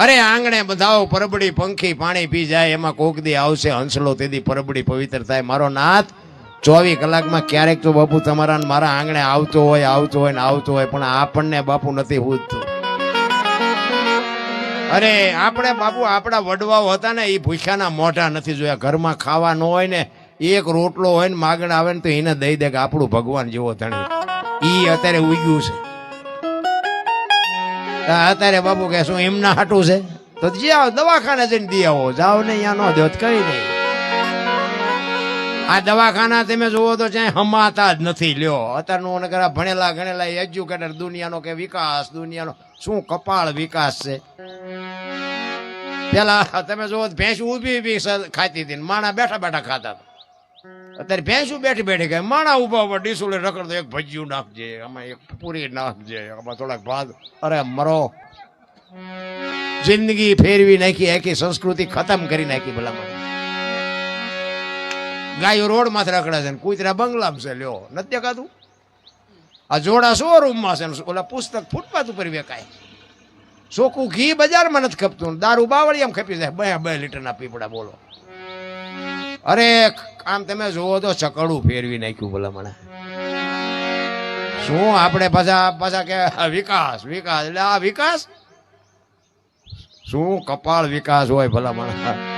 અરે આંગણે બધાઓ પરબડી પંખી પાણી પી જાય એમાં કોક દી આવશે હંસલો તેદી પરબડી પવિત્ર થાય. મારો નાથ 24 કલાકમાં ક્યારેક તો બાપુ તમારા ને મારા આંગણે આવતો હોય ને આવતો હોય, પણ આપણને બાપુ નથી પૂછતું. અરે આપણે બાપુ આપણા વડવાઓ હતા ને એ ભૂખ્યાના મોઢા નથી જોયા. ઘરમાં ખાવા ન હોય ને એક રોટલો હોય ને માગણ આવે ને તો એને દઈ દે કે આપણું ભગવાન જેવો ધણી. ઈ અત્યારે ઉગ્યું છે. અત્યારે બાપુ કે શું એમના હાટું છે તો જે આવો દવાખાને જઈને દી આવો, જાઓ ને અહીંયા ન દો કઈ નહીં. આ દવાખાના તમે જોવો તો ચાહે હમાતા જ નથી. લ્યો અત્યારનું નગર ભણેલા ગણેલા એજ્યુકેટર દુનિયાનો કે વિકાસ, દુનિયાનો શું કપાળ વિકાસ છે. પેલા તમે જોવો ભેંસ ઊભી ખાતી હતી, માણા બેઠા બેઠા ખાતા હતા. અત્યારે ભેંસું બેઠી બેઠી ખાય, માણા ઉભા ઉભા ડીસુલે રખડતો એક ભજીયું નાખજે, આમાં એક પૂરી નાખજે, આમાં થોડાક ભાત. અરે મરો, જિંદગી ફેરવી નાખી, આખી સંસ્કૃતિ ખતમ કરી નાખી. ભલામણ ગાયો રોડ માંથી રખડે છે, કૂતરા બંગલામાં છે. લ્યો નથી દેખાતું? આ જોડા શોરૂમમાં છે, ઓલા પુસ્તક ફૂટપાથ ઉપર વેકાય. ચોખ્ખું ઘી બજારમાં નથી ખપતું, દારૂ બાવળિયામાં ખપી જાય 2 લીટરના પીપડા. બોલો. અરે આમ તમે જોવો તો ચકડું ફેરવી નાખ્યું. ભલામણ શું આપણે પાછા કે વિકાસ વિકાસ, એટલે આ વિકાસ શું કપાળ વિકાસ હોય ભલામણ.